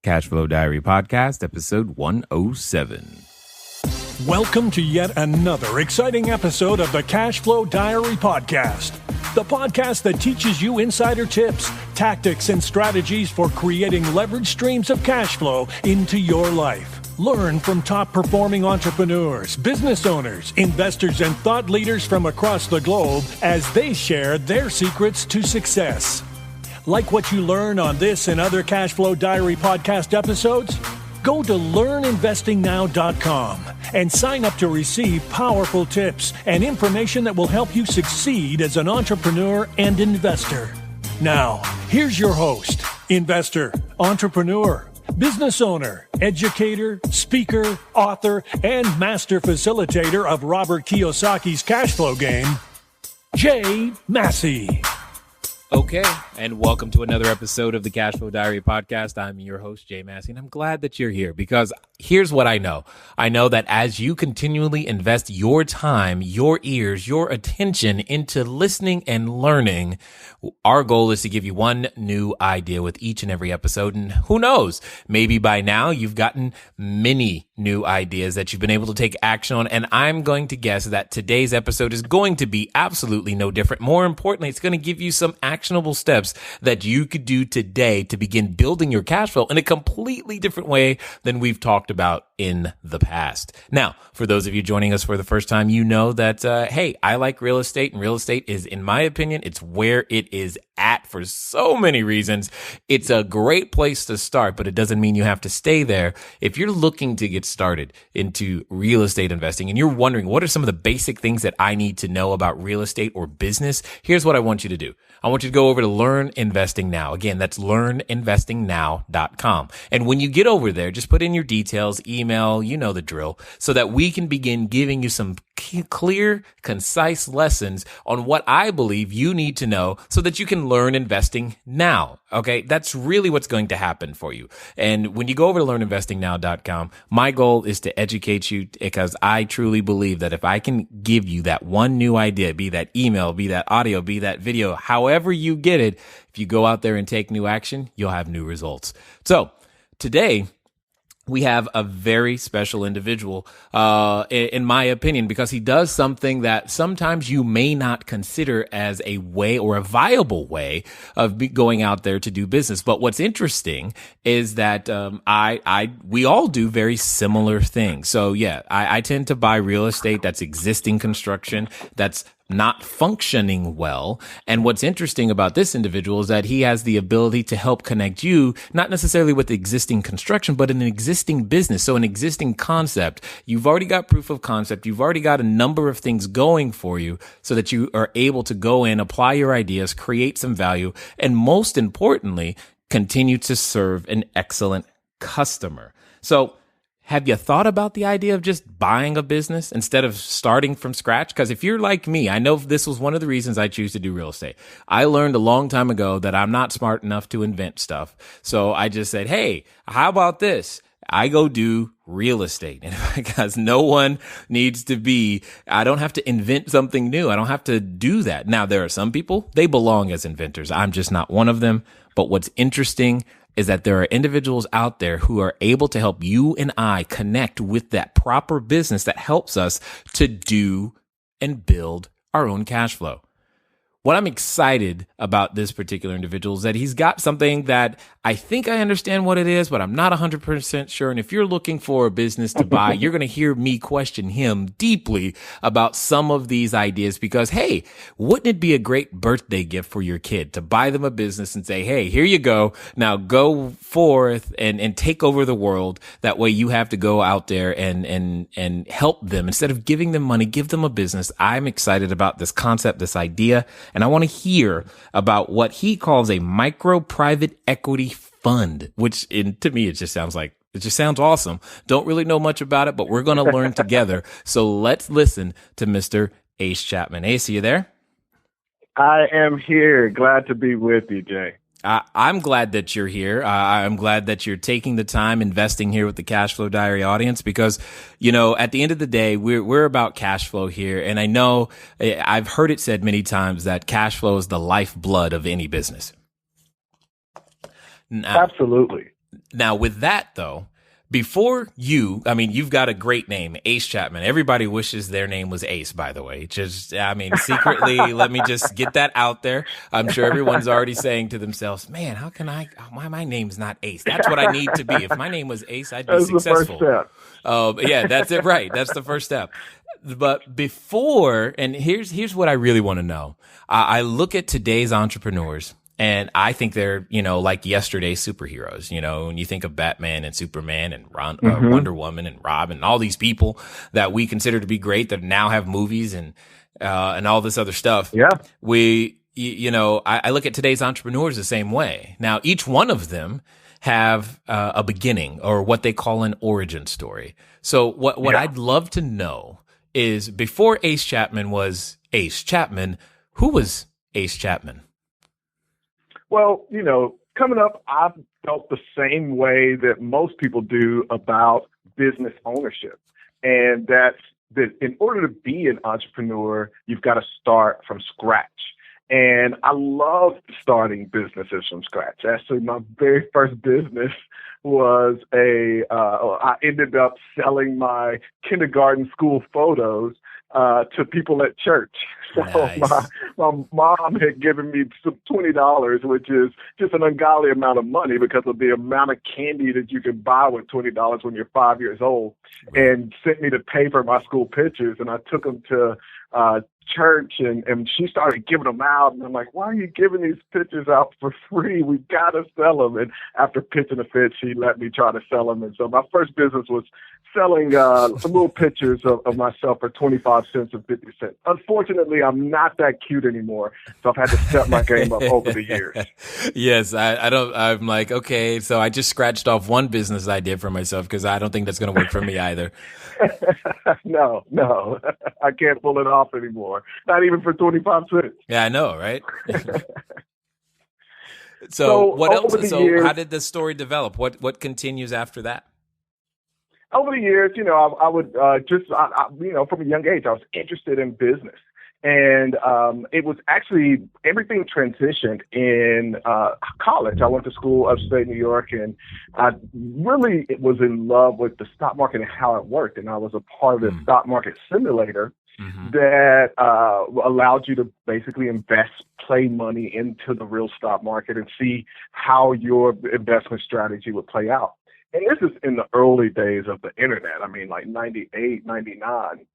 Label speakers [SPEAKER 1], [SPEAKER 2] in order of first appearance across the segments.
[SPEAKER 1] Cashflow Diary Podcast, episode 107.
[SPEAKER 2] Welcome to yet another exciting episode of the Cashflow Diary Podcast, the podcast that teaches you insider tips, tactics, and strategies for creating leverage streams of cash flow into your life. Learn from top-performing entrepreneurs, business owners, investors, and thought leaders from across the globe as they share their secrets to success. Like what you learn on this and other Cashflow Diary podcast episodes? Go to learninvestingnow.com and sign up to receive powerful tips and information that will help you succeed as an entrepreneur and investor. Now, here's your host, investor, entrepreneur, business owner, educator, speaker, author, and master facilitator of Robert Kiyosaki's cash flow game, Jay Massey.
[SPEAKER 1] Okay, and welcome to another episode of the Cashflow Diary Podcast. I'm your host, Jay Massey, and I'm glad that you're here because here's what I know. I know that as you continually invest your time, your ears, your attention into listening and learning, our goal is to give you one new idea with each and every episode. And who knows, maybe by now you've gotten many new ideas that you've been able to take action on. And I'm going to guess that today's episode is going to be absolutely no different. More importantly, it's going to give you some actionable steps that you could do today to begin building your cash flow in a completely different way than we've talked about in the past. Now, for those of you joining us for the first time, you know that, hey, I like real estate, and real estate is, in my opinion, it's where it is at for so many reasons. It's a great place to start, but it doesn't mean you have to stay there. If you're looking to get started into real estate investing and you're wondering what are some of the basic things that I need to know about real estate or business, here's what I want you to do. I want you to go over to Learn Investing Now. Again, that's learninvestingnow.com. And when you get over there, just put in your details, email, you know the drill, so that we can begin giving you some clear, concise lessons on what I believe you need to know so that you can learn investing now. Okay, that's really what's going to happen for you. And when you go over to learninvestingnow.com, my goal is to educate you because I truly believe that if I can give you that one new idea, be that email, be that audio, be that video, however you get it, if you go out there and take new action, you'll have new results. So today, we have a very special individual, in my opinion, because he does something that sometimes you may not consider as a way or a viable way of going out there to do business. But what's interesting is that we all do very similar things. So yeah, I tend to buy real estate that's existing construction, that's not functioning well. And what's interesting about this individual is that he has the ability to help connect you, not necessarily with existing construction, but an existing business. So an existing concept. You've already got proof of concept. You've already got a number of things going for you so that you are able to go in, apply your ideas, create some value, and most importantly, continue to serve an excellent customer. So have you thought about the idea of just buying a business instead of starting from scratch? Because if you're like me, I know this was one of the reasons I choose to do real estate. I learned a long time ago that I'm not smart enough to invent stuff. So I just said, hey, how about this? I go do real estate. And because no one needs to be, I don't have to invent something new. I don't have to do that. Now, there are some people, they belong as inventors. I'm just not one of them. But what's interesting is that there are individuals out there who are able to help you and I connect with that proper business that helps us to do and build our own cash flow. What I'm excited about this particular individual is that he's got something that I think I understand what it is, but I'm not 100% sure. And if you're looking for a business to buy, you're going to hear me question him deeply about some of these ideas because, hey, wouldn't it be a great birthday gift for your kid to buy them a business and say, hey, here you go. Now go forth and take over the world. That way you have to go out there and help them. Instead of giving them money, give them a business. I'm excited about this concept, this idea. And I want to hear about what he calls a micro private equity fund, which to me, it just sounds awesome. Don't really know much about it, but we're going to learn together. So let's listen to Mr. Ace Chapman. Ace, are you there?
[SPEAKER 3] I am here. Glad to be with you, Jay.
[SPEAKER 1] I'm glad that you're here. I'm glad that you're taking the time investing here with the Cashflow Diary audience because, you know, at the end of the day, we're about cash flow here. And I know I've heard it said many times that cash flow is the lifeblood of any business.
[SPEAKER 3] Absolutely.
[SPEAKER 1] Now, with that, though, before you've got a great name, Ace Chapman. Everybody wishes their name was Ace, by the way. Secretly, let me just get that out there. I'm sure everyone's already saying to themselves, man, why my name's not Ace? That's what I need to be. If my name was Ace, I'd be successful.
[SPEAKER 3] The first step.
[SPEAKER 1] Yeah, that's it. Right. That's the first step. But before, and here's what I really want to know. I look at today's entrepreneurs, and I think they're, like yesterday's superheroes. When you think of Batman and Superman and Wonder Woman and Robin and all these people that we consider to be great that now have movies and all this other stuff.
[SPEAKER 3] Yeah.
[SPEAKER 1] I look at today's entrepreneurs the same way. Now, each one of them have a beginning, or what they call an origin story. So what I'd love to know is, before Ace Chapman was Ace Chapman, who was Ace Chapman?
[SPEAKER 3] Well, coming up, I've felt the same way that most people do about business ownership. And that's that in order to be an entrepreneur, you've got to start from scratch. And I love starting businesses from scratch. Actually, my very first business was I ended up selling my kindergarten school photos to people at church. So
[SPEAKER 1] nice.
[SPEAKER 3] my mom had given me some $20, which is just an ungodly amount of money because of the amount of candy that you can buy with $20 when you're 5 years old, and sent me to pay for my school pictures. And I took them to church, and she started giving them out, and I'm like, why are you giving these pictures out for free? We gotta sell them. And after pitching a fit, she let me try to sell them. And so my first business was selling little pictures of myself for 25 cents and 50 cents. Unfortunately, I'm not that cute anymore, so I've had to step my game up over the years.
[SPEAKER 1] Yes, I'm like, okay, so I just scratched off one business idea for myself, because I don't think that's going to work for me either.
[SPEAKER 3] No, I can't pull it off anymore. Not even for 25 cents.
[SPEAKER 1] Yeah, I know, right? So what else? So how did the story develop? What continues after that?
[SPEAKER 3] Over the years, I would from a young age, I was interested in business. And it was actually, everything transitioned in college. I went to school upstate New York, and I really was in love with the stock market and how it worked. And I was a part of the stock market simulator that allowed you to basically play money into the real stock market and see how your investment strategy would play out. And this is in the early days of the internet. I mean, like 98, 99.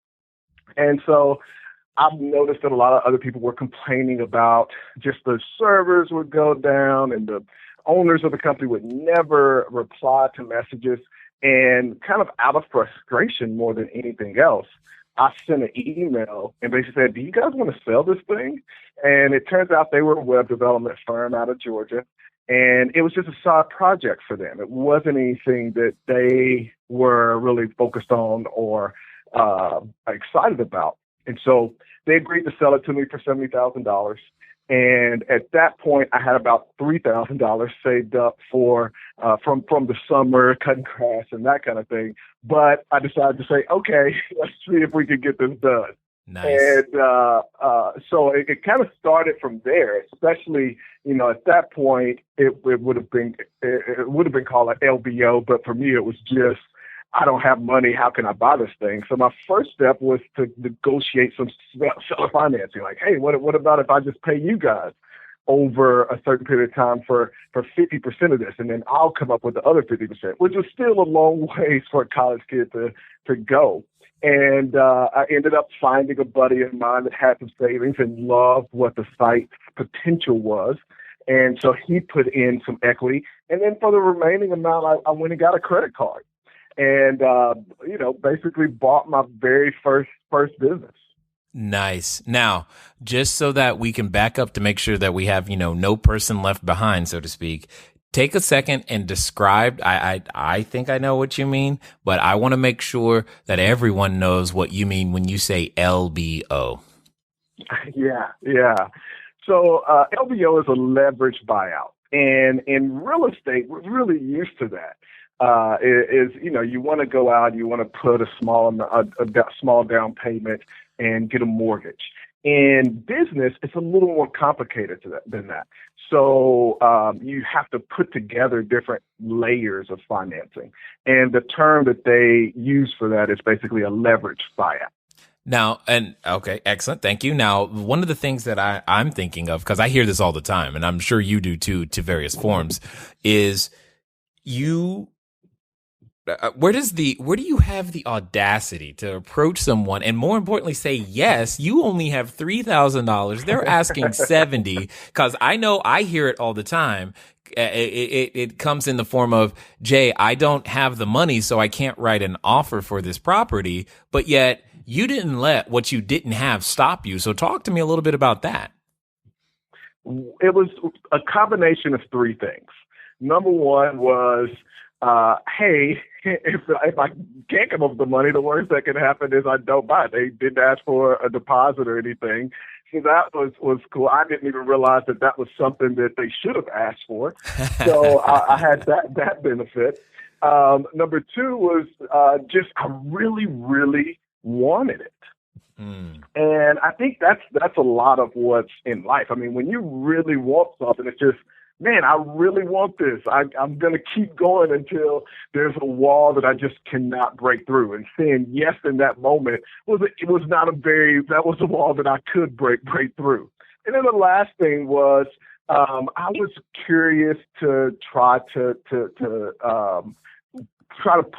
[SPEAKER 3] And so I've noticed that a lot of other people were complaining about just the servers would go down, and the owners of the company would never reply to messages. And kind of out of frustration more than anything else, I sent an email and basically said, do you guys want to sell this thing? And it turns out they were a web development firm out of Georgia. And it was just a side project for them. It wasn't anything that they were really focused on or excited about. And so they agreed to sell it to me for $70,000. And at that point, I had about $3,000 saved up for from the summer, cutting grass and that kind of thing. But I decided to say, okay, let's see if we can get this done.
[SPEAKER 1] Nice.
[SPEAKER 3] And so it kind of started from there. Especially, at that point, it would have been called an LBO, but for me, it was just, I don't have money. How can I buy this thing? So my first step was to negotiate some seller financing. Like, hey, what about if I just pay you guys over a certain period of time for 50% of this, and then I'll come up with the other 50%, which was still a long ways for a college kid to go. And I ended up finding a buddy of mine that had some savings and loved what the site's potential was. And so he put in some equity. And then for the remaining amount, I went and got a credit card. And, basically bought my very first business.
[SPEAKER 1] Nice. Now, just so that we can back up to make sure that we have, no person left behind, so to speak, take a second and describe. I think I know what you mean, but I want to make sure that everyone knows what you mean when you say LBO.
[SPEAKER 3] Yeah. So LBO is a leveraged buyout. And in real estate, we're really used to that. You want to go out, you want to put a small down payment and get a mortgage. In business, it's a little more complicated than that. So you have to put together different layers of financing. And the term that they use for that is basically a leverage buyout.
[SPEAKER 1] Now, okay, excellent. Thank you. Now, one of the things that I'm thinking of, because I hear this all the time, and I'm sure you do too, to various forms, is where do you have the audacity to approach someone and, more importantly, say, yes, you only have $3,000. They're asking 70, because I know I hear it all the time. It comes in the form of, Jay, I don't have the money, so I can't write an offer for this property, but yet you didn't let what you didn't have stop you. So talk to me a little bit about that.
[SPEAKER 3] It was a combination of three things. Number one was, hey, if I can't come up with the money, the worst that can happen is I don't buy it. They didn't ask for a deposit or anything. So that was cool. I didn't even realize that was something that they should have asked for. So I had that benefit. Number two was just I really, really wanted it. And I think that's a lot of what's in life. I mean, when you really want something, it's just, man, I really want this. I'm going to keep going until there's a wall that I just cannot break through. And saying yes in that moment was a wall that I could break through. And then the last thing was I was curious to try to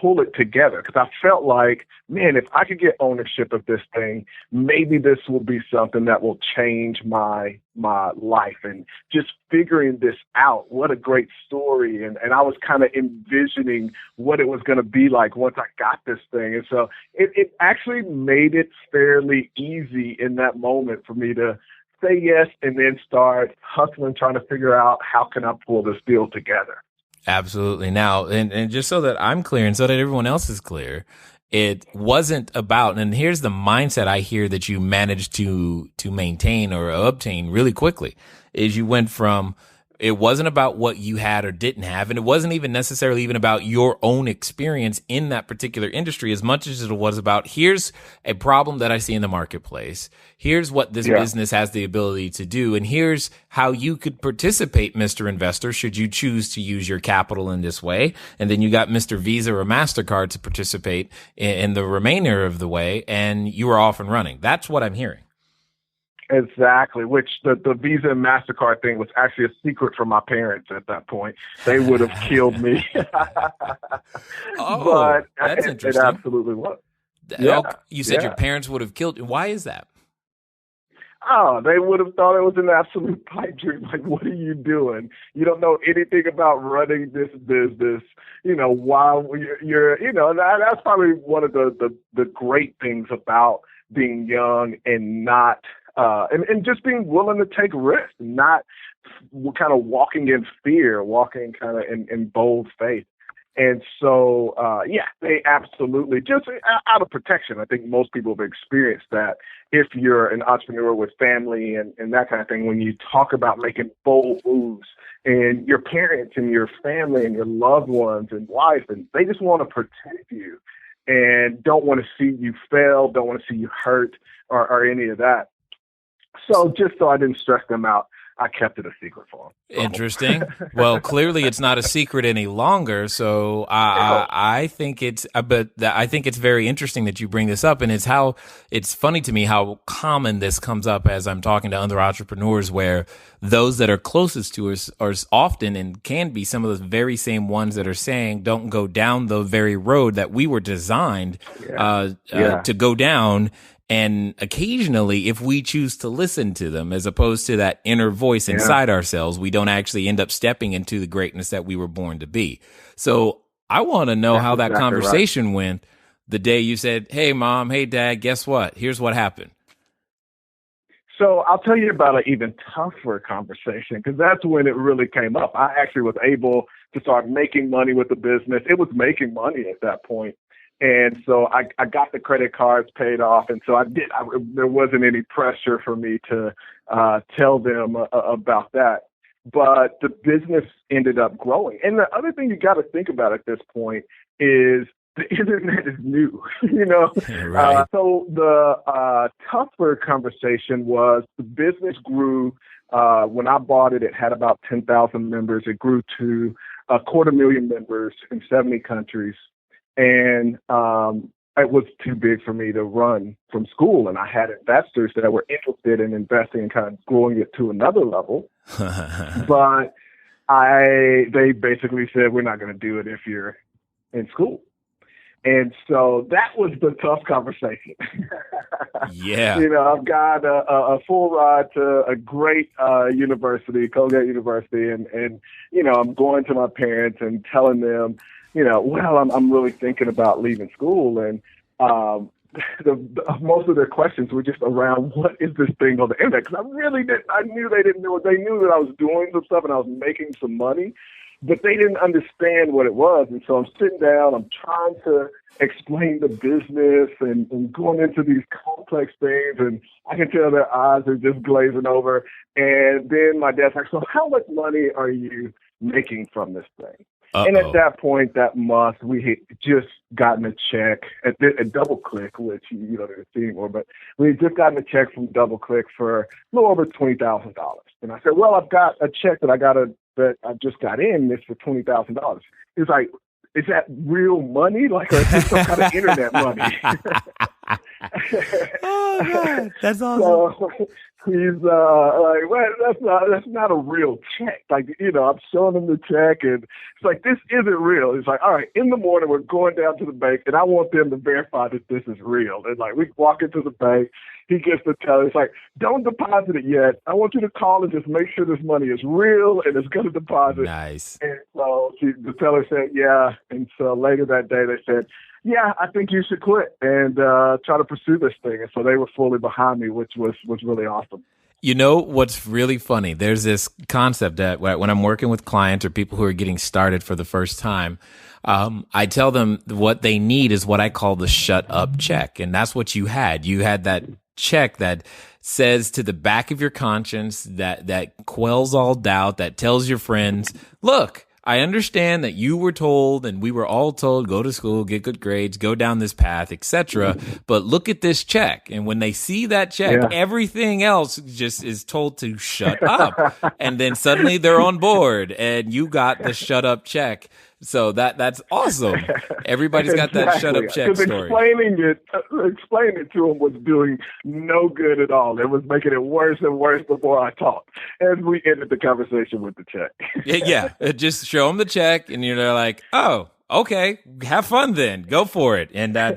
[SPEAKER 3] pull it together, because I felt like, man, if I could get ownership of this thing, maybe this will be something that will change my life. And just figuring this out, what a great story. And I was kind of envisioning what it was going to be like once I got this thing. And so it actually made it fairly easy in that moment for me to say yes and then start hustling, trying to figure out how can I pull this deal together.
[SPEAKER 1] Absolutely. Now, and just so that I'm clear and so that everyone else is clear, it wasn't about, and here's the mindset I hear that you managed to maintain or obtain really quickly, is you went from, it wasn't about what you had or didn't have, and it wasn't even necessarily even about your own experience in that particular industry as much as it was about, here's a problem that I see in the marketplace. Here's what this business has the ability to do. And here's how you could participate, Mr. Investor, should you choose to use your capital in this way. And then you got Mr. Visa or MasterCard to participate in the remainder of the way, and you are off and running. That's what I'm hearing.
[SPEAKER 3] Exactly, which the Visa and MasterCard thing was actually a secret from my parents at that point. They would have killed me.
[SPEAKER 1] But that's interesting.
[SPEAKER 3] It absolutely was.
[SPEAKER 1] Yeah, you said your parents would have killed you. Why is that?
[SPEAKER 3] Oh, they would have thought it was an absolute pipe dream. Like, what are you doing? You don't know anything about running this business, while you're that's probably one of the great things about being young and not, and just being willing to take risks, not kind of walking in fear, walking kind of in bold faith. And so, they absolutely, just out of protection, I think most people have experienced that. If you're an entrepreneur with family and that kind of thing, when you talk about making bold moves, and your parents and your family and your loved ones and wife, and they just want to protect you and don't want to see you fail, don't want to see you hurt or any of that. So just so I didn't stress them out, I kept it a secret for them.
[SPEAKER 1] Interesting. Well, clearly it's not a secret any longer. So I think it's very interesting that you bring this up, and it's funny to me how common this comes up as I'm talking to other entrepreneurs, where those that are closest to us are often and can be some of the very same ones that are saying, don't go down the very road that we were designed to go down. And occasionally, if we choose to listen to them, as opposed to that inner voice inside ourselves, we don't actually end up stepping into the greatness that we were born to be. So I want to know how that conversation went the day you said, hey, Mom, hey, Dad, guess what? Here's what happened.
[SPEAKER 3] So I'll tell you about an even tougher conversation, because that's when it really came up. I actually was able to start making money with the business. It was making money at that point. And so I got the credit cards paid off. And so there wasn't any pressure for me to tell them about that. But the business ended up growing. And the other thing you got to think about at this point is the internet is new, you know?
[SPEAKER 1] Right.
[SPEAKER 3] So the tougher conversation was the business grew. When I bought it, it had about 10,000 members. It grew to 250,000 members in 70 countries. And it was too big for me to run from school. And I had investors that were interested in investing and kind of growing it to another level. But they basically said, we're not going to do it if you're in school. And so that was the tough conversation.
[SPEAKER 1] Yeah.
[SPEAKER 3] You know, I've got a full ride to a great university, Colgate University, and you know, I'm going to my parents and telling them, you know, well, I'm really thinking about leaving school, and most of their questions were just around what is this thing on the internet? Because I knew they didn't know. They knew that I was doing some stuff and I was making some money, but they didn't understand what it was. And so I'm sitting down, I'm trying to explain the business and going into these complex things, and I can tell their eyes are just glazing over. And then my dad's like, so how much money are you making from this thing?
[SPEAKER 1] Uh-oh.
[SPEAKER 3] And at that point, that month, we had just gotten a check at DoubleClick, which you don't even see anymore, but we had just gotten a check from DoubleClick for a little over $20,000. And I said, well, I've got a check that I just got in. It's for $20,000. He was like, is that real money? Like, or is this some kind of internet money?
[SPEAKER 1] Oh, God. That's awesome.
[SPEAKER 3] So he's like, well, that's not a real check. Like, you know, I'm showing him the check, and it's like, this isn't real. He's like, all right, in the morning, we're going down to the bank, and I want them to verify that this is real. And like, we walk into the bank. He gets the teller. It's like, don't deposit it yet. I want you to call and just make sure this money is real and it's going to deposit.
[SPEAKER 1] Nice.
[SPEAKER 3] And so the teller said, yeah. And so later that day, they said, yeah, I think you should quit and try to pursue this thing. And so they were fully behind me, which was really awesome.
[SPEAKER 1] You know what's really funny? There's this concept that when I'm working with clients or people who are getting started for the first time, I tell them what they need is what I call the shut up check. And that's what you had. You had that check that says to the back of your conscience, that quells all doubt, that tells your friends, look, I understand that you were told, and we were all told, go to school, get good grades, go down this path, etc. But look at this check. And when they see that check, everything else just is told to shut up. And then suddenly they're on board, and you got the shut up check. So that's awesome. Everybody's got that shut up check story.
[SPEAKER 3] Explaining it to them was doing no good at all. It was making it worse and worse before I talked. And we ended the conversation with the check.
[SPEAKER 1] Yeah. Just show them the check, and you're like, oh, okay, have fun then. Go for it. And I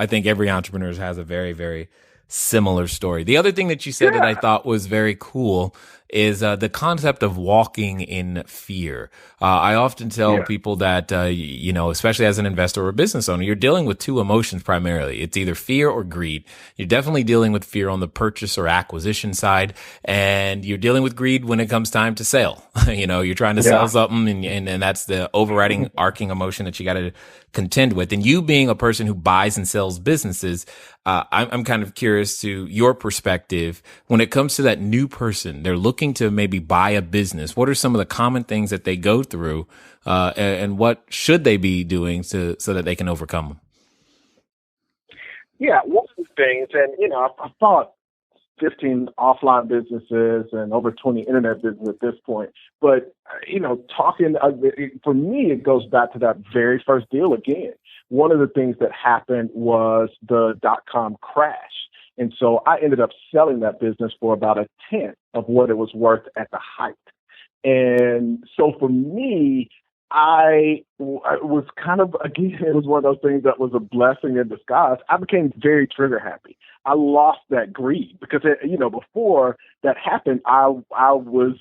[SPEAKER 1] think every entrepreneur has a very, very similar story. The other thing that you said that I thought was very cool is the concept of walking in fear. I often tell people that, especially as an investor or a business owner, you're dealing with two emotions primarily. It's either fear or greed. You're definitely dealing with fear on the purchase or acquisition side, and you're dealing with greed when it comes time to sell. You're trying to sell something, and that's the overriding arcing emotion that you got to contend with. And you being a person who buys and sells businesses, I'm kind of curious to your perspective when it comes to that new person. They're looking to maybe buy a business. What are some of the common things that they go through, and what should they be doing so that they can overcome them?
[SPEAKER 3] Yeah, one of the things, and I thought 15 offline businesses and over 20 internet businesses at this point. But, talking, for me, it goes back to that very first deal again. One of the things that happened was the dot-com crash. And so I ended up selling that business for about a tenth of what it was worth at the height. And so for me, I was kind of, again, it was one of those things that was a blessing in disguise. I became very trigger happy. I lost that greed because, before that happened, I was,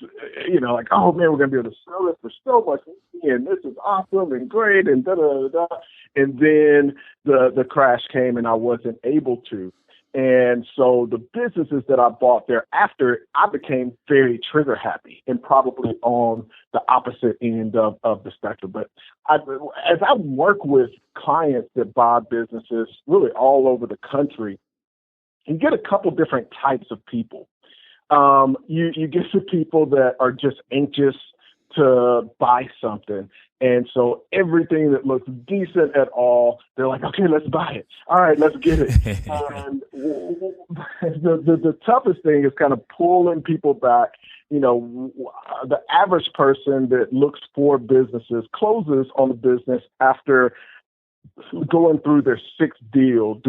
[SPEAKER 3] like, oh man, we're going to be able to sell this for so much money, and this is awesome and great and da da da. And then the crash came and I wasn't able to. And so the businesses that I bought thereafter, I became very trigger happy and probably on the opposite end of the spectrum. But as I work with clients that buy businesses really all over the country, you get a couple different types of people. You get some people that are just anxious to buy something. And so everything that looks decent at all, they're like, okay, let's buy it. All right, let's get it. And the toughest thing is kind of pulling people back. You know, the average person that looks for businesses closes on a business after going through their sixth deal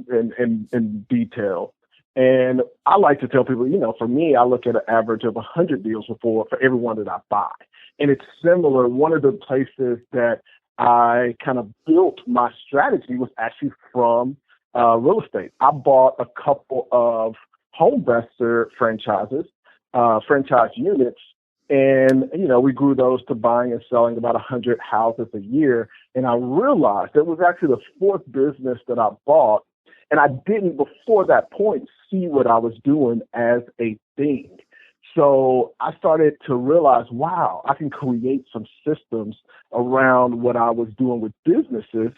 [SPEAKER 3] in detail. And I like to tell people, you know, for me, I look at an average of 100 deals for every one that I buy. And it's similar. One of the places that I kind of built my strategy was actually from real estate. I bought a couple of Homevestor franchise units. And, you know, we grew those to buying and selling about 100 houses a year. And I realized it was actually the fourth business that I bought. And I didn't, before that point, see what I was doing as a thing. So I started to realize, wow, I can create some systems around what I was doing with businesses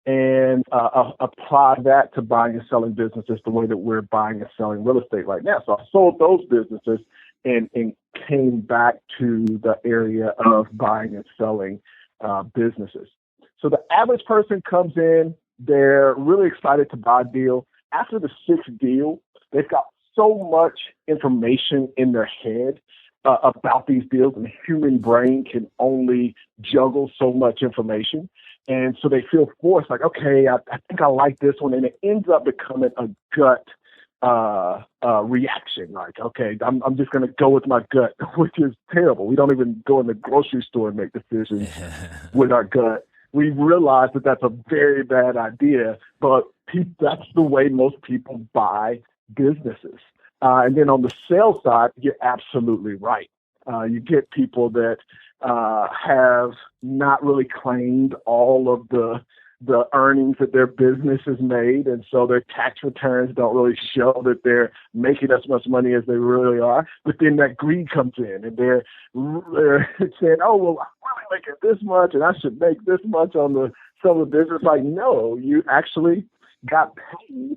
[SPEAKER 3] and apply that to buying and selling businesses the way that we're buying and selling real estate right now. So I sold those businesses and came back to the area of buying and selling businesses. So the average person comes in, they're really excited to buy a deal. After the sixth deal, they've got so much information in their head about these deals, and the human brain can only juggle so much information. And so they feel forced, like, okay, I think I like this one. And it ends up becoming a gut reaction. Like, okay, I'm just going to go with my gut, which is terrible. We don't even go in the grocery store and make decisions with our gut. We realize that that's a very bad idea, but that's the way most people buy businesses. And then on the sales side, you're absolutely right. You get people that have not really claimed all of the earnings that their business has made, and so their tax returns don't really show that they're making as much money as they really are. But then that greed comes in, and they're saying, "Oh, well, I'm really making this much, and I should make this much on the some of the business." Like, no, you actually got paid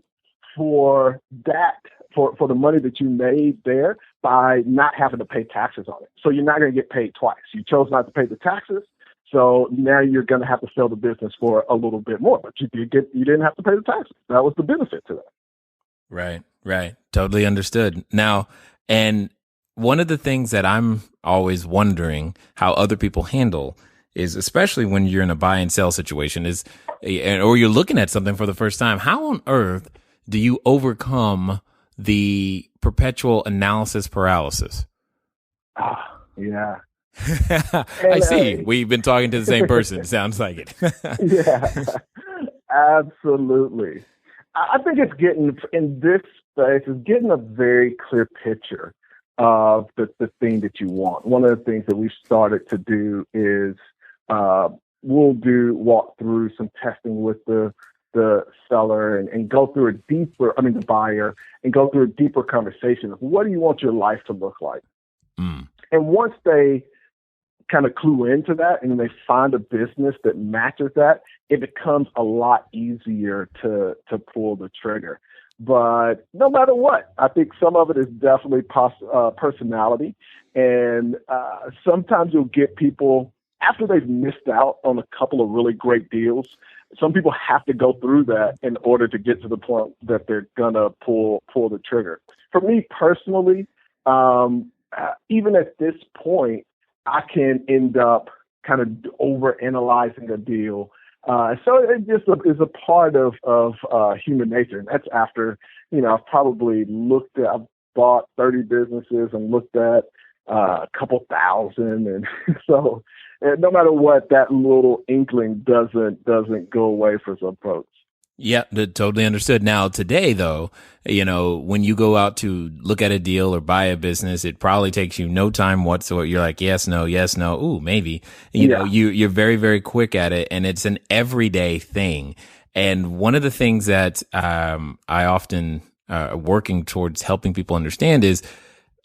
[SPEAKER 3] for that, for the money that you made there by not having to pay taxes on it. So you're not going to get paid twice. You chose not to pay the taxes. So now you're going to have to sell the business for a little bit more, but you didn't have to pay the taxes. That was the benefit to that.
[SPEAKER 1] Right. Totally understood. Now, and one of the things that I'm always wondering how other people handle is, especially when you're in a buy and sell situation, is, or you're looking at something for the first time, how on earth do you overcome the perpetual analysis paralysis?
[SPEAKER 3] Yeah.
[SPEAKER 1] I see. We've been talking to the same person. Sounds like it.
[SPEAKER 3] Yeah, absolutely. I think it's getting, in this space, is getting a very clear picture of the thing that you want. One of the things that we've started to do is we'll walk through some testing with the seller and go through the buyer, and go through a deeper conversation of what do you want your life to look like? And once they kind of clue into that and they find a business that matches that, it becomes a lot easier to pull the trigger. But no matter what, I think some of it is definitely personality. And sometimes you'll get people, after they've missed out on a couple of really great deals, some people have to go through that in order to get to the point that they're going to pull the trigger. For me personally, even at this point, I can end up kind of overanalyzing a deal. So it just is a part of human nature. And that's after, I've probably I've bought 30 businesses and looked at a couple thousand. And so no matter what, that little inkling doesn't go away for some folks.
[SPEAKER 1] Yeah, totally understood. Now, today, though, when you go out to look at a deal or buy a business, it probably takes you no time whatsoever. You're like, yes, no, ooh, maybe. You're very, very quick at it, and it's an everyday thing. And one of the things that I often working towards helping people understand is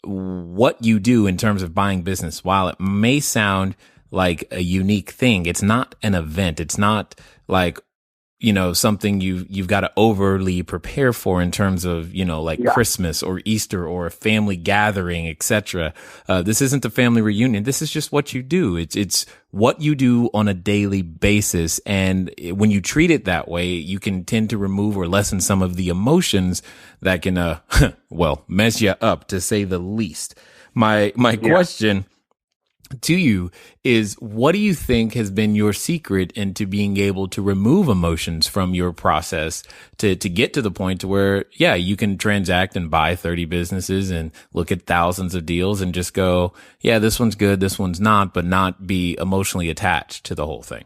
[SPEAKER 1] what you do in terms of buying business. While it may sound like a unique thing, it's not an event. It's not like something you've got to overly prepare for in terms of, Christmas or Easter or a family gathering, etc. This isn't a family reunion. This is just what you do. It's what you do on a daily basis. And when you treat it that way, you can tend to remove or lessen some of the emotions that can, mess you up, to say the least. My question to you is, what do you think has been your secret into being able to remove emotions from your process to get to the point to where, you can transact and buy 30 businesses and look at thousands of deals and just go, this one's good, this one's not, but not be emotionally attached to the whole thing?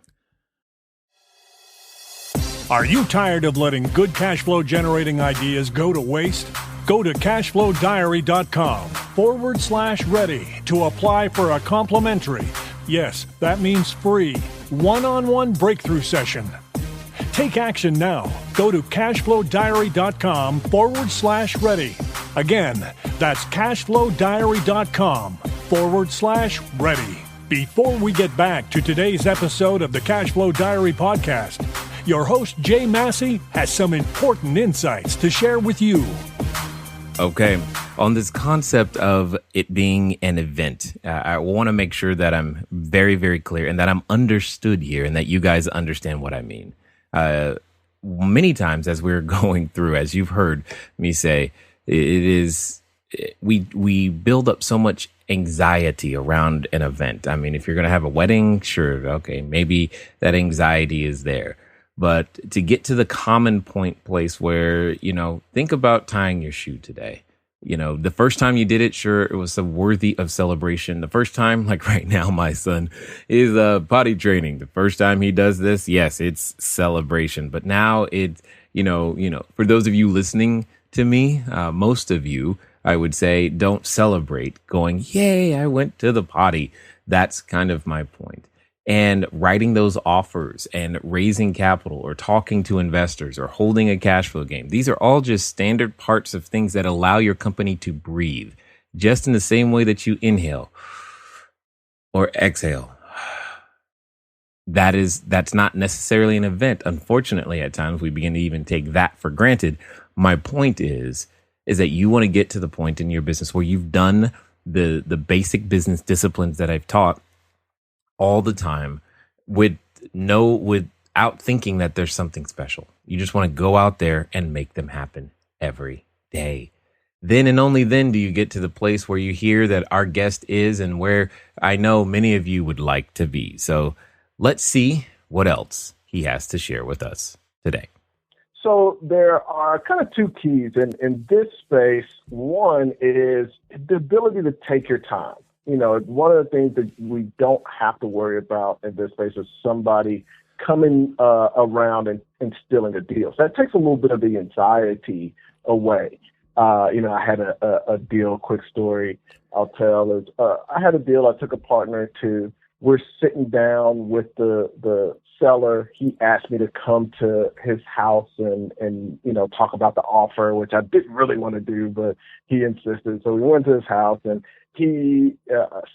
[SPEAKER 2] Are you tired of letting good cash flow generating ideas go to waste? Go to CashFlowDiary.com/ready to apply for a complimentary, yes, that means free, one-on-one breakthrough session. Take action now. Go to CashFlowDiary.com/ready. Again, that's CashFlowDiary.com/ready. Before we get back to today's episode of the Cashflow Diary podcast, your host, Jay Massey, has some important insights to share with you.
[SPEAKER 1] Okay, on this concept of it being an event, I want to make sure that I'm very, very clear and that I'm understood here and that you guys understand what I mean. Many times as we're going through, as you've heard me say, we build up so much anxiety around an event. I mean, if you're going to have a wedding, sure, okay, maybe that anxiety is there. But to get to the common place where, think about tying your shoe today. The first time you did it, sure, it was worthy of celebration. The first time, like right now, my son is potty training. The first time he does this, yes, it's celebration. But now it's, for those of you listening to me, most of you, I would say, don't celebrate going, yay, I went to the potty. That's kind of my point. And writing those offers and raising capital or talking to investors or holding a cash flow game. These are all just standard parts of things that allow your company to breathe, just in the same way that you inhale or exhale. That's not necessarily an event. Unfortunately, at times we begin to even take that for granted. My point is that you want to get to the point in your business where you've done the basic business disciplines that I've taught all the time without thinking that there's something special. You just want to go out there and make them happen every day. Then and only then do you get to the place where you hear that our guest is and where I know many of you would like to be. So let's see what else he has to share with us today.
[SPEAKER 3] So there are kind of two keys in this space. One is the ability to take your time. One of the things that we don't have to worry about in this space is somebody coming around and stealing a deal. So that takes a little bit of the anxiety away. I had a deal, quick story I'll tell is I had a deal I took a partner to. We're sitting down with the seller. He asked me to come to his house and talk about the offer, which I didn't really want to do, but he insisted. So we went to his house and he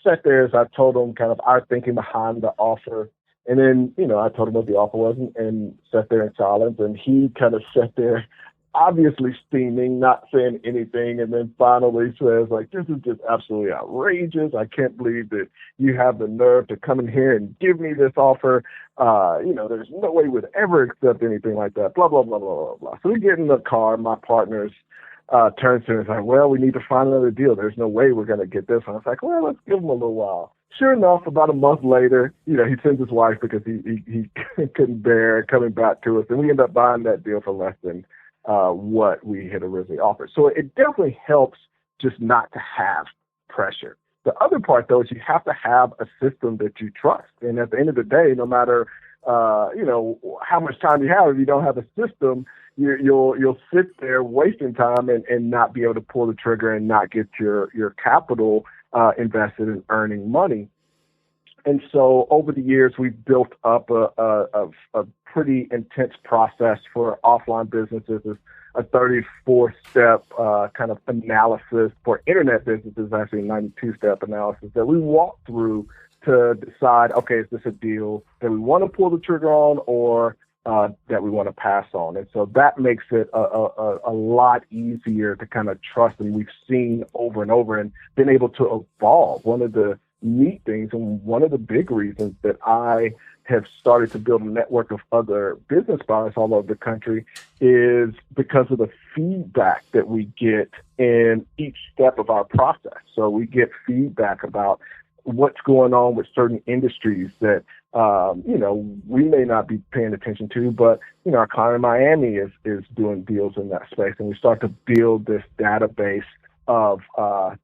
[SPEAKER 3] sat there as I told him kind of our thinking behind the offer. And then, I told him what the offer was and sat there in silence. And he kind of sat there, obviously steaming, not saying anything. And then finally says, this is just absolutely outrageous. I can't believe that you have the nerve to come in here and give me this offer. There's no way we'd ever accept anything like that, blah, blah, blah, blah, blah, blah. So we get in the car. My partner's turns to me and is like, well, we need to find another deal. There's no way we're going to get this one. I was like, well, let's give him a little while. Sure enough, about a month later, he sends his wife because he couldn't bear coming back to us. And we end up buying that deal for less than what we had originally offered. So it definitely helps just not to have pressure. The other part, though, is you have to have a system that you trust. And at the end of the day, no matter how much time you have, if you don't have a system, you'll sit there wasting time and not be able to pull the trigger and not get your capital invested in earning money. And so over the years, we've built up a pretty intense process for offline businesses. It's a 34-step kind of analysis. For internet businesses, actually 92-step analysis that we walk through to decide, okay, is this a deal that we want to pull the trigger on, or that we want to pass on. And so that makes it a lot easier to kind of trust. And we've seen over and over and been able to evolve. One of the neat things and one of the big reasons that I have started to build a network of other business buyers all over the country is because of the feedback that we get in each step of our process. So we get feedback about what's going on with certain industries that, we may not be paying attention to, but, our client in Miami is doing deals in that space. And we start to build this database of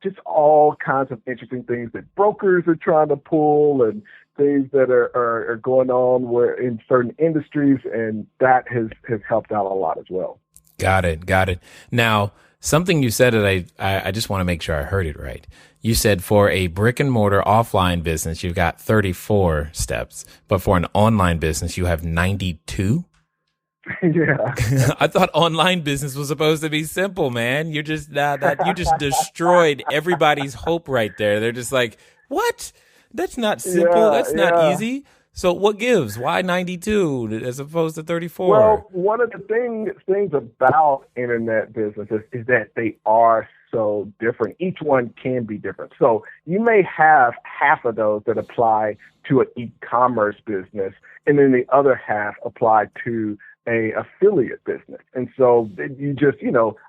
[SPEAKER 3] just all kinds of interesting things that brokers are trying to pull and things that are going on where in certain industries. And that has helped out a lot as well.
[SPEAKER 1] Got it. Now, something you said that I just want to make sure I heard it right. You said for a brick and mortar offline business, you've got 34 steps, but for an online business, you have 92?
[SPEAKER 3] Yeah.
[SPEAKER 1] I thought online business was supposed to be simple, man. You just destroyed everybody's hope right there. They're just like, what? That's not simple. That's not easy. So what gives? Why 92 as opposed to 34?
[SPEAKER 3] Well, one of the things about internet businesses is that they are so different. Each one can be different. So you may have half of those that apply to an e-commerce business, and then the other half apply to a affiliate business. And so you just,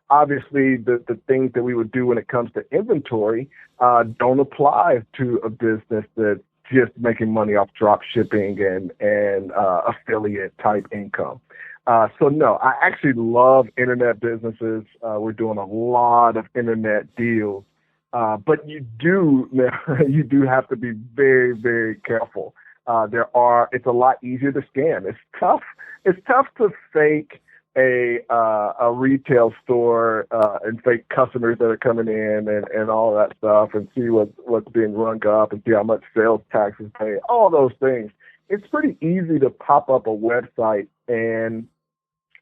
[SPEAKER 3] obviously the things that we would do when it comes to inventory don't apply to a business that's just making money off drop shipping and affiliate type income. So no, I actually love internet businesses. We're doing a lot of internet deals, but you do have to be very, very careful. It's a lot easier to scam. It's tough to fake a retail store and fake customers that are coming in and all that stuff and see what's being rung up and see how much sales tax is paid, all those things. It's pretty easy to pop up a website and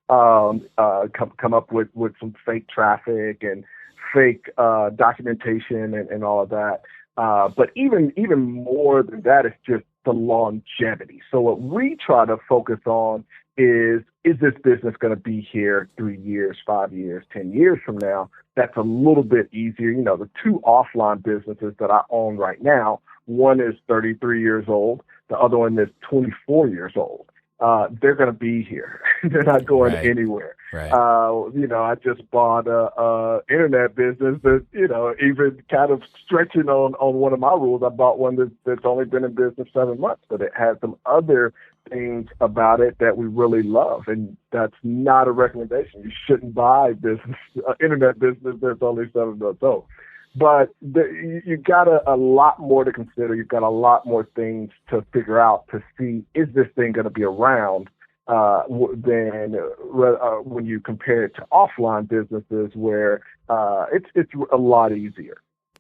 [SPEAKER 3] come up with some fake traffic and fake documentation and all of that. But even more than that, it's just the longevity. So what we try to focus on is this business going to be here 3 years, 5 years, 10 years from now? That's a little bit easier. The two offline businesses that I own right now, one is 33 years old. The other one is 24 years old. They're going to be here. They're not going anywhere.
[SPEAKER 1] Right.
[SPEAKER 3] I just bought a internet business that, even kind of stretching on one of my rules. I bought one that's only been in business 7 months, but it has some other things about it that we really love. And that's not a recommendation. You shouldn't buy internet business that's only 7 months old. But you got a lot more to consider. You've got a lot more things to figure out to see, is this thing going to be around than when you compare it to offline businesses where it's a lot easier.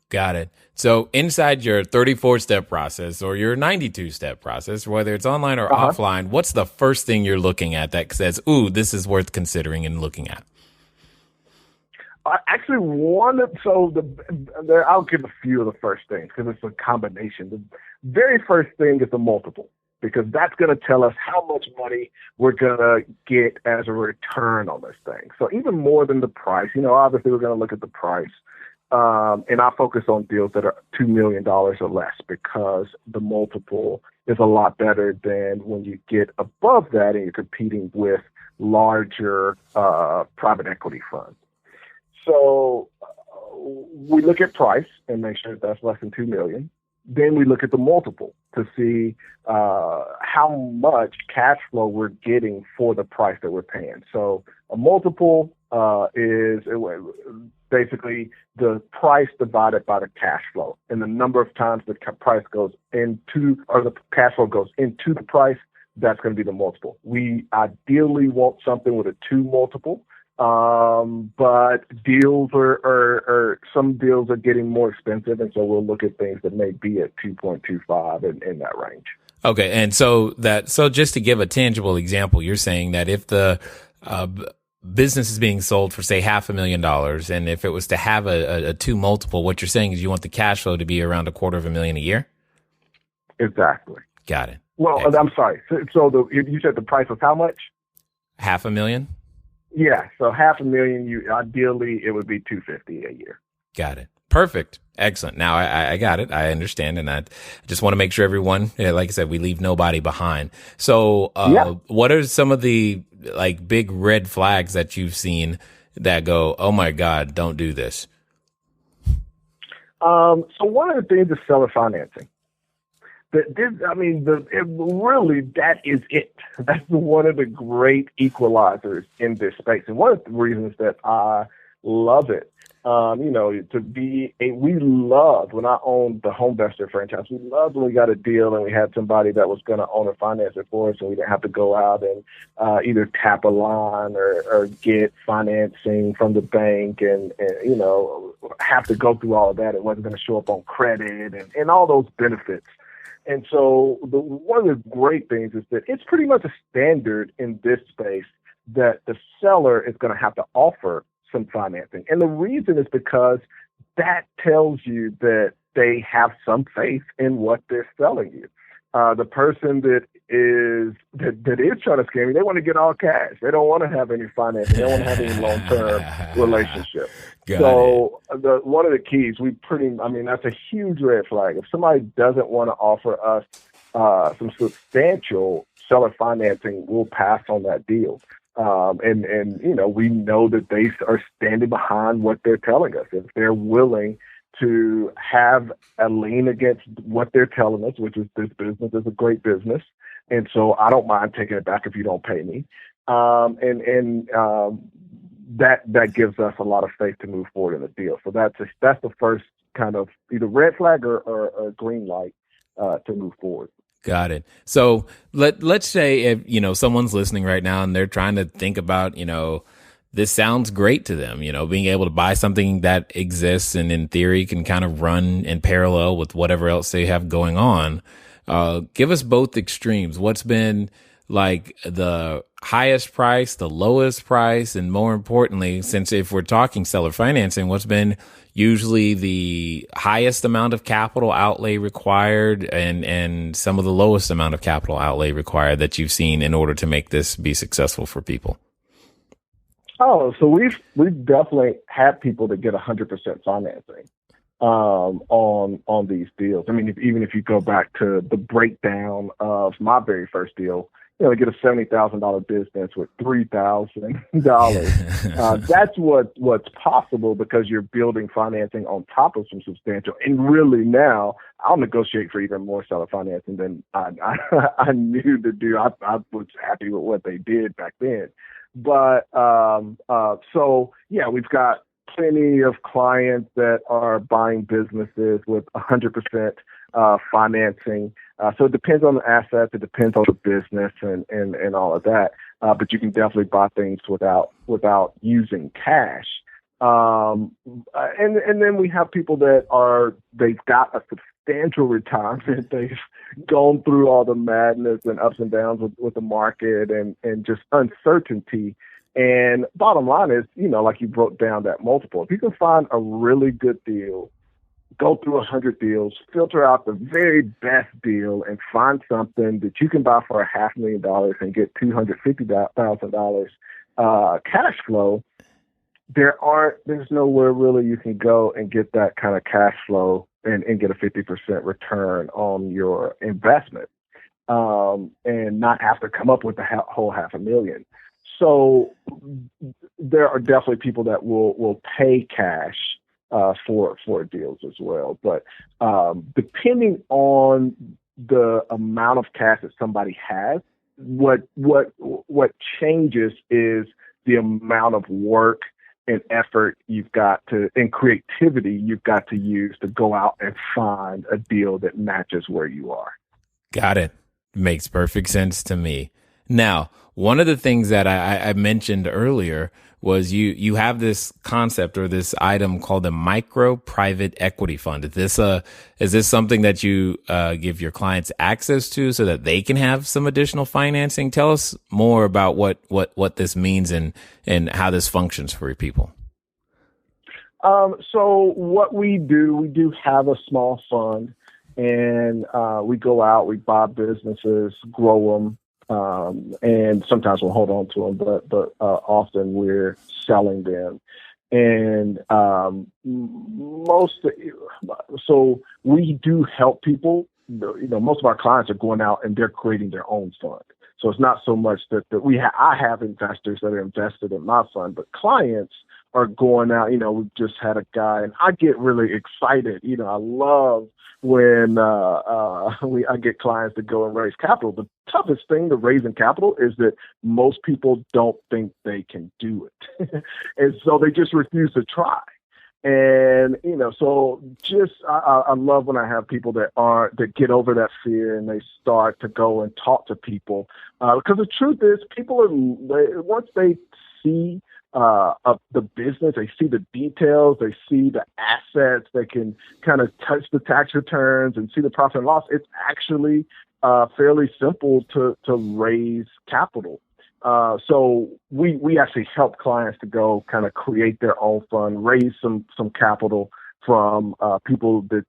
[SPEAKER 1] Got it. So inside your 34-step process or your 92-step process, whether it's online or offline, what's the first thing you're looking at that says, ooh, this is worth considering and looking at?
[SPEAKER 3] Actually, I'll give a few of the first things because it's a combination. The very first thing is the multiple, because that's going to tell us how much money we're going to get as a return on this thing. So even more than the price, obviously we're going to look at the price. And I focus on deals that are $2 million or less because the multiple is a lot better than when you get above that and you're competing with larger private equity funds. So we look at price and make sure that's less than $2 million. Then we look at the multiple to see how much cash flow we're getting for the price that we're paying. So a multiple is basically the price divided by the cash flow, and the number of times the price goes into, or the cash flow goes into the price. That's going to be the multiple. We ideally want something with a 2 multiple. But deals are some deals are getting more expensive, and so we'll look at things that may be at 2.25 in that range.
[SPEAKER 1] Okay, and so just to give a tangible example, you're saying that if the business is being sold for say $500,000, and if it was to have a 2 multiple, what you're saying is you want the cash flow to be around $250,000 a year.
[SPEAKER 3] Exactly.
[SPEAKER 1] Got it.
[SPEAKER 3] Well, excellent. I'm sorry. So you said the price was how much?
[SPEAKER 1] $500,000?
[SPEAKER 3] Yeah, so $500,000. Ideally it would be $250 a year.
[SPEAKER 1] Got it. Perfect. Excellent. Now I got it. I understand. And I just want to make sure everyone, like I said, we leave nobody behind. So, what are some of the like big red flags that you've seen that go, oh my God, don't do this?
[SPEAKER 3] So one of the things is seller financing. Really, that is it. That's one of the great equalizers in this space. And one of the reasons that I love it, we loved when I owned the Homevestor franchise. We loved when we got a deal and we had somebody that was going to own and finance it for us, and we didn't have to go out and either tap a line or get financing from the bank and have to go through all of that. It wasn't going to show up on credit and all those benefits. And so one of the great things is that it's pretty much a standard in this space that the seller is going to have to offer some financing. And the reason is because that tells you that they have some faith in what they're selling you. The person that is trying to scam you, they want to get all cash. They don't want to have any financing. They don't want to have any long-term relationship. One of the keys, that's a huge red flag. If somebody doesn't want to offer us some substantial seller financing, we'll pass on that deal. We know that they are standing behind what they're telling us. If they're willing to have a lien against what they're telling us, which is this business is a great business, and so I don't mind taking it back if you don't pay me. That gives us a lot of faith to move forward in the deal. So that's the first kind of either red flag or green light to move forward.
[SPEAKER 1] Got it. So let's say if, someone's listening right now and they're trying to think about, this sounds great to them, being able to buy something that exists and in theory can kind of run in parallel with whatever else they have going on. Give us both extremes. What's been like the highest price, the lowest price, and more importantly, since if we're talking seller financing, what's been usually the highest amount of capital outlay required and some of the lowest amount of capital outlay required that you've seen in order to make this be successful for people?
[SPEAKER 3] Oh, so we've definitely had people that get 100% financing on these deals. I mean, even if you go back to the breakdown of my very first deal, to get a $70,000 business with $3,000. That's what's possible because you're building financing on top of some substantial. And really now, I'll negotiate for even more seller financing than I knew to do. I was happy with what they did back then. But we've got plenty of clients that are buying businesses with 100% financing. So it depends on the assets, it depends on the business and all of that. But you can definitely buy things without using cash. And then we have people they've got a substantial retirement. They've gone through all the madness and ups and downs with the market and just uncertainty. And bottom line is, like you broke down that multiple, if you can find a really good deal, go through 100 deals, filter out the very best deal and find something that you can buy for $500,000 and get $250,000 cash flow. There's nowhere really you can go and get that kind of cash flow and get a 50% return on your investment, and not have to come up with the whole $500,000. So there are definitely people that will pay cash for deals as well. But depending on the amount of cash that somebody has, what changes is the amount of work and effort and creativity you've got to use to go out and find a deal that matches where you are.
[SPEAKER 1] Got it. Makes perfect sense to me. Now, one of the things that I mentioned earlier was you have this concept or this item called a micro private equity fund. Is this something that you give your clients access to so that they can have some additional financing? Tell us more about what this means and how this functions for your people.
[SPEAKER 3] So what we do have a small fund, and we go out, we buy businesses, grow them, And sometimes we'll hold on to them, but often we're selling them. And so we do help people. Most of our clients are going out and they're creating their own fund. So it's not so much that I have investors that are invested in my fund, but clients are going out. We've just had a guy, and I get really excited. I love when I get clients to go and raise capital. The toughest thing to raising capital is that most people don't think they can do it. And so they just refuse to try. And, so I love when I have people that get over that fear and they start to go and talk to people. Because the truth is, people once they see the business, they see the details, they see the assets, they can kind of touch the tax returns and see the profit and loss. It's actually fairly simple to raise capital. So we actually help clients to go kind of create their own fund, raise some capital from people that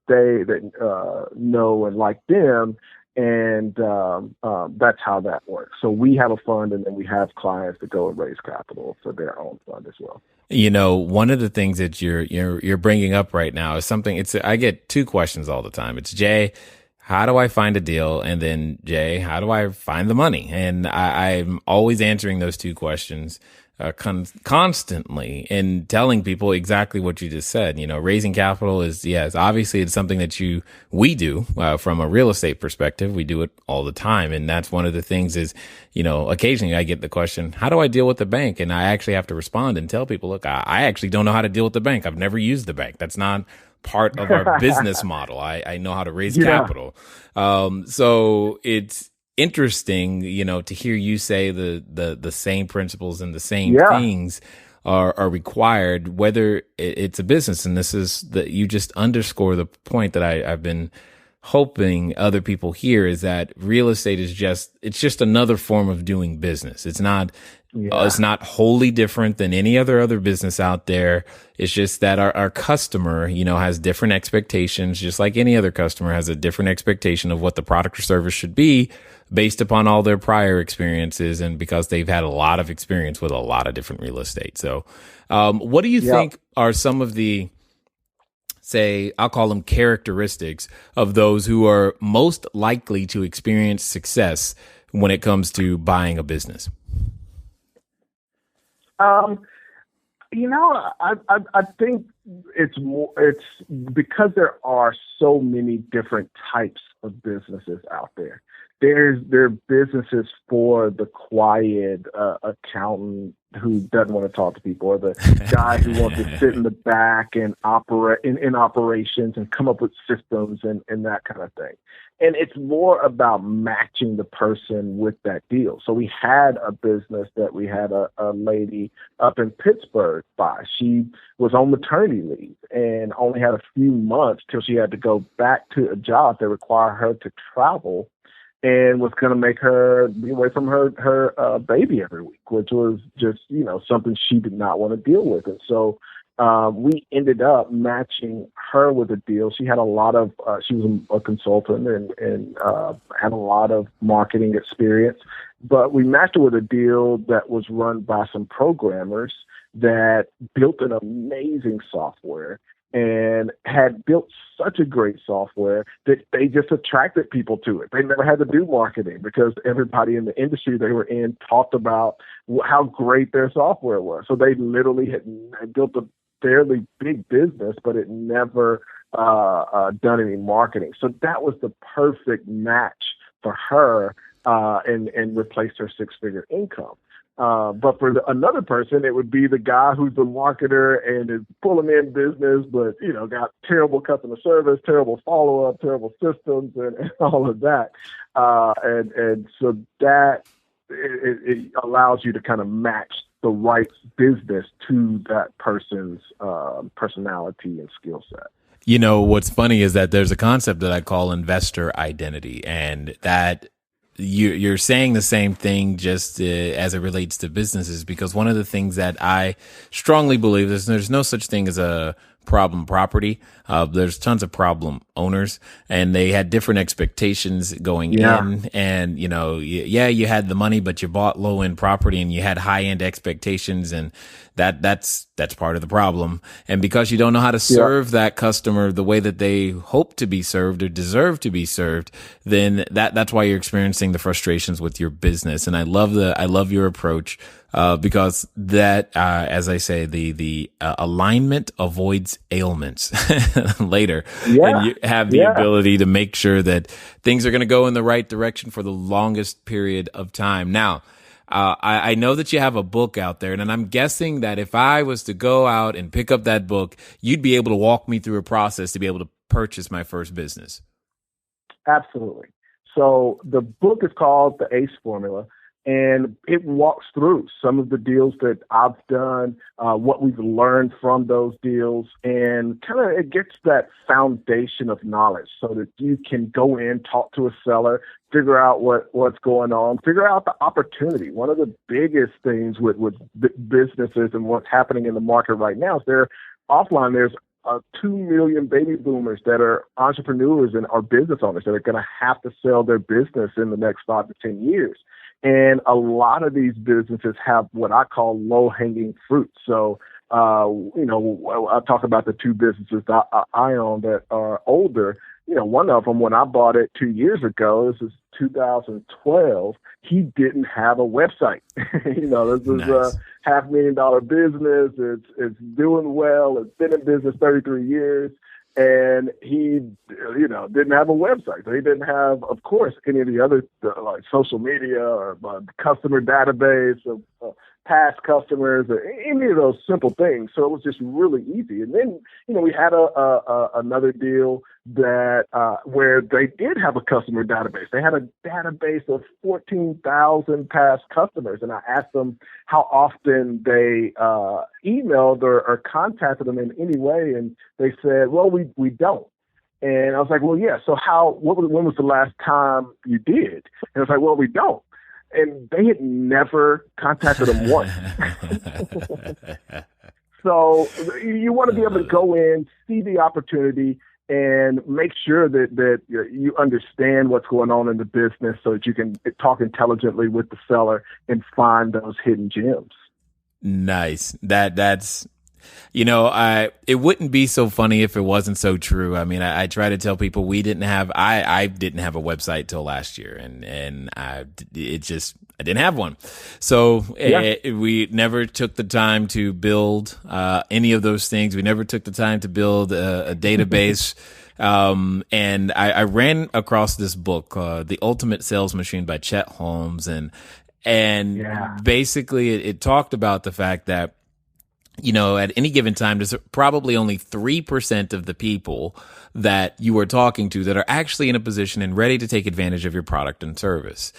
[SPEAKER 3] know and like them. And that's how that works. So we have a fund, and then we have clients to go and raise capital for their own fund as well.
[SPEAKER 1] One of the things that you're bringing up right now is something. I get two questions all the time. It's, Jay, how do I find a deal? And then, Jay, how do I find the money? And I'm always answering those two questions constantly and telling people exactly what you just said. Raising capital is, yes, obviously it's something that we do from a real estate perspective. We do it all the time. And that's one of the things is, occasionally I get the question, how do I deal with the bank? And I actually have to respond and tell people, look, I actually don't know how to deal with the bank. I've never used the bank. That's not part of our business model. I know how to raise capital. So it's interesting, to hear you say the same principles and the same things are required, whether it's a business. And this is that you just underscore the point that I've been hoping other people hear, is that real estate is just another form of doing business. It's not wholly different than any other business out there. It's just that our customer, has different expectations, just like any other customer has a different expectation of what the product or service should be based upon all their prior experiences, and because they've had a lot of experience with a lot of different real estate. So, what do you think are some of the, say, I'll call them characteristics of those who are most likely to experience success when it comes to buying a business?
[SPEAKER 3] I think it's because there are so many different types of businesses out there. There are businesses for the quiet accountant who doesn't want to talk to people, or the guy who wants to sit in the back and operate in operations and come up with systems and that kind of thing. And it's more about matching the person with that deal. So we had a business that we had a lady up in Pittsburgh buy. She was on maternity leave and only had a few months till she had to go back to a job that required her to travel, and was going to make her be away from her baby every week, which was just, something she did not want to deal with. And so we ended up matching her with a deal. She had a lot of, she was a consultant and had a lot of marketing experience, but we matched her with a deal that was run by some programmers that built an amazing software and had built such a great software that they just attracted people to it. They never had to do marketing because everybody in the industry they were in talked about how great their software was. So they literally had built a fairly big business, but it never done any marketing. So that was the perfect match for her and replaced her six-figure income. But for another person, it would be the guy who's the marketer and is pulling in business, but, got terrible customer service, terrible follow-up, terrible systems, and all of that. And so that it allows you to kind of match the right business to that person's personality and skill set.
[SPEAKER 1] What's funny is that there's a concept that I call investor identity, and that you're saying the same thing just as it relates to businesses, because one of the things that I strongly believe is there's no such thing as a problem property. There's tons of problem owners, and they had different expectations going in. And, you had the money, but you bought low end property and you had high end expectations, and that's part of the problem. And because you don't know how to serve that customer the way that they hope to be served or deserve to be served, then that's why you're experiencing the frustrations with your business. And I love your approach. Because that, as I say, the alignment avoids ailments later. And you have the ability to make sure that things are going to go in the right direction for the longest period of time. Now, I know that you have a book out there, and I'm guessing that if I was to go out and pick up that book, you'd be able to walk me through a process to be able to purchase my first business.
[SPEAKER 3] Absolutely. So the book is called The ACE Formula. And it walks through some of the deals that I've done, what we've learned from those deals, and kind of it gets that foundation of knowledge so that you can go in, talk to a seller, figure out what's going on, figure out the opportunity. One of the biggest things with businesses and what's happening in the market right now is there's 2 million baby boomers that are entrepreneurs and are business owners that are going to have to sell their business in the next 5 to 10 years. And a lot of these businesses have what I call low-hanging fruit. So, I talk about the 2 businesses that I own that are older. One of them, when I bought it 2 years ago, this is 2012, he didn't have a website. This is a $500,000 business. It's doing well. It's been in business 33 years. And he, didn't have a website. So he didn't have, of course, any of the other like social media or customer database of past customers or any of those simple things. So it was just really easy. And then, we had another deal that where they did have a customer database. They had a database of 14,000 past customers. And I asked them how often they emailed or contacted them in any way. And they said, well, we don't. And I was like, well, yeah. So when was the last time you did? And I was like, well, we don't. And they had never contacted them once. So you want to be able to go in, see the opportunity, and make sure that you understand what's going on in the business so that you can talk intelligently with the seller and find those hidden gems. Nice.
[SPEAKER 1] That's it wouldn't be so funny if it wasn't so true. I mean, I try to tell people I didn't have a website till last year, and I didn't have one. So we never took the time to build any of those things. We never took the time to build a database. And I ran across this book, The Ultimate Sales Machine by Chet Holmes. And basically it talked about the fact that, at any given time, there's probably only 3% of the people that you are talking to that are actually in a position and ready to take advantage of your product and service.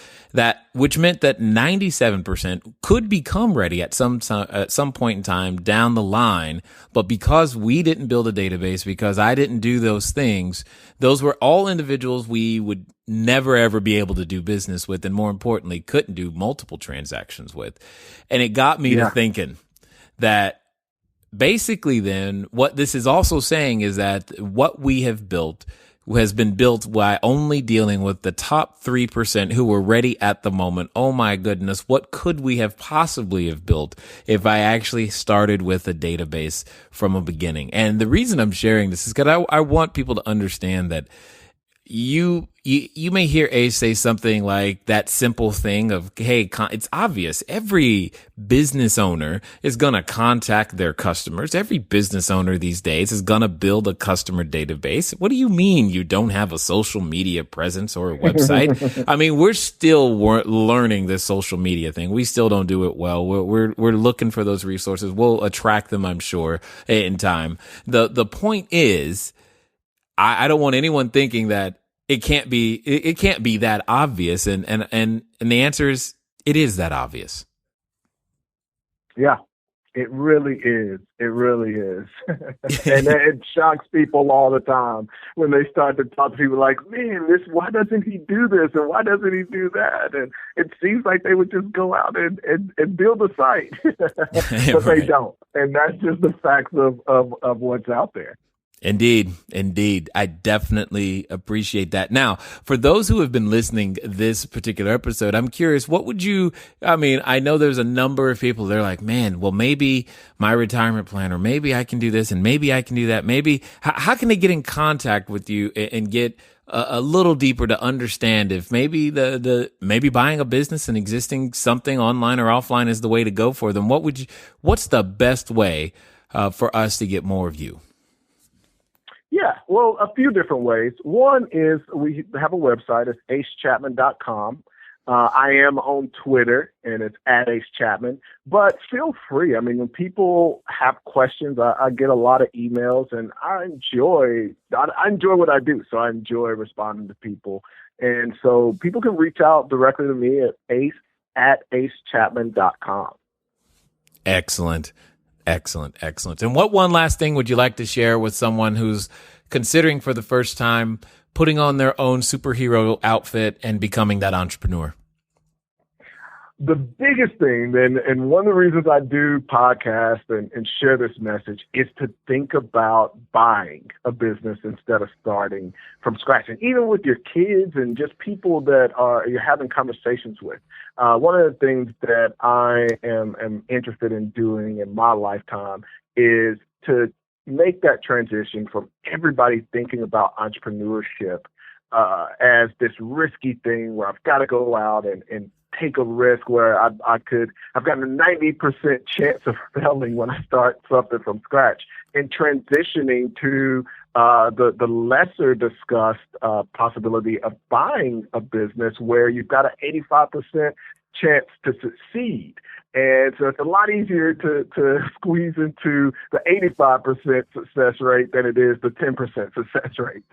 [SPEAKER 1] Which meant that 97% could become ready at some point in time down the line. But because we didn't build a database, because I didn't do those things, those were all individuals we would never ever be able to do business with, and more importantly, couldn't do multiple transactions with. And it got me to thinking that basically, then, what this is also saying is that what we have built has been built by only dealing with the top 3% who were ready at the moment. Oh my goodness, what could we have possibly have built if I actually started with a database from a beginning? And the reason I'm sharing this is because I want people to understand that you may hear Ace say something like that simple thing of, hey, it's obvious. Every business owner is going to contact their customers. Every business owner these days is going to build a customer database. What do you mean you don't have a social media presence or a website? I mean, we're still learning this social media thing. We still don't do it well. We're looking for those resources. We'll attract them, I'm sure, in time. The point is, I don't want anyone thinking that it can't be that obvious. And the answer is, it is that obvious.
[SPEAKER 3] Yeah. It really is. It really is. And it shocks people all the time when they start to talk to people like, man, why doesn't he do this? And why doesn't he do that? And it seems like they would just go out and build a site, but They don't. And that's just the facts of what's out there.
[SPEAKER 1] Indeed. I definitely appreciate that. Now, for those who have been listening this particular episode, I'm curious, I know there's a number of people, they're like, man, well, maybe my retirement plan, or maybe I can do this and maybe I can do that. Maybe, how can they get in contact with you and get a little deeper to understand if maybe maybe buying a business and existing something online or offline is the way to go for them? What's the best way for us to get more of you?
[SPEAKER 3] Yeah, well, a few different ways. One is we have a website. It's acechapman.com. I am on Twitter, and it's @AceChapman. But feel free. I mean, when people have questions, I get a lot of emails, and I enjoy what I do. So I enjoy responding to people. And so people can reach out directly to me at acechapman.com.
[SPEAKER 1] Excellent. And what one last thing would you like to share with someone who's considering for the first time putting on their own superhero outfit and becoming that entrepreneur?
[SPEAKER 3] The biggest thing, and one of the reasons I do podcasts and share this message, is to think about buying a business instead of starting from scratch. And even with your kids and just people that you're having conversations with. One of the things that I am interested in doing in my lifetime is to make that transition from everybody thinking about entrepreneurship as this risky thing where I've got to go out and take a risk where I've got a 90% chance of failing when I start something from scratch, and transitioning to the lesser discussed possibility of buying a business where you've got an 85% chance to succeed. And so it's a lot easier to squeeze into the 85% success rate than it is the 10% success rate.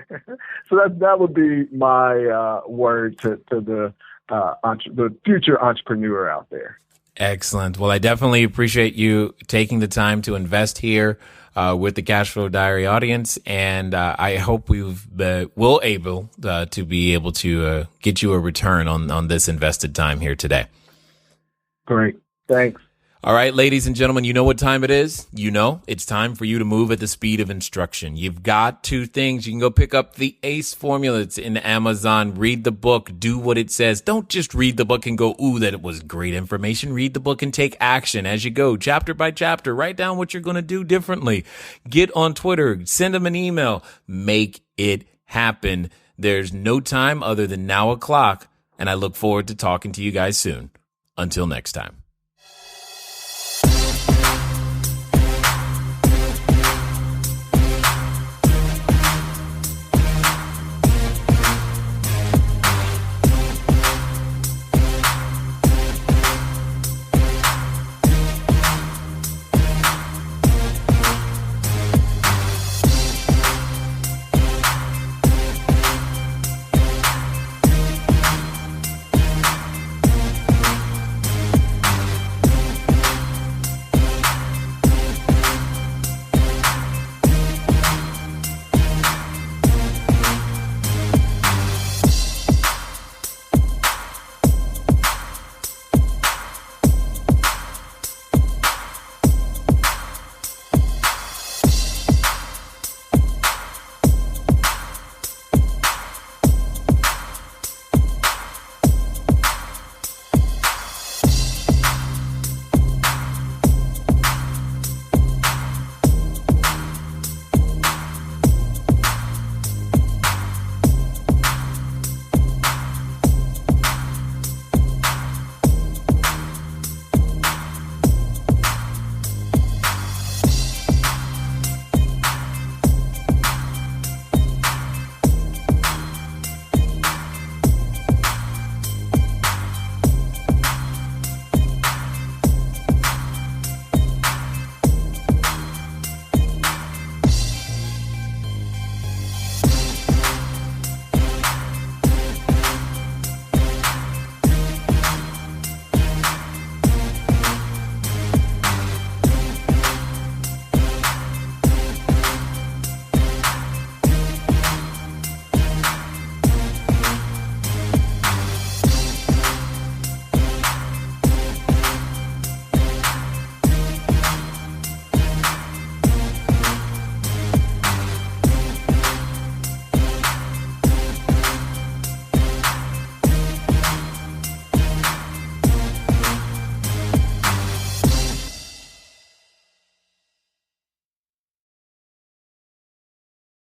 [SPEAKER 3] So that would be my word to the future entrepreneur out there.
[SPEAKER 1] Excellent. Well, I definitely appreciate you taking the time to invest here with the Cashflow Diary audience, and I hope we'll able to be able to get you a return on this invested time here today.
[SPEAKER 3] Great. Thanks.
[SPEAKER 1] All right, ladies and gentlemen, you know what time it is? It's time for you to move at the speed of instruction. You've got two things. You can go pick up the ACE formula. It's in Amazon. Read the book. Do what it says. Don't just read the book and go, ooh, that it was great information. Read the book and take action as you go, chapter by chapter. Write down what you're going to do differently. Get on Twitter. Send them an email. Make it happen. There's no time other than now o'clock, and I look forward to talking to you guys soon. Until next time.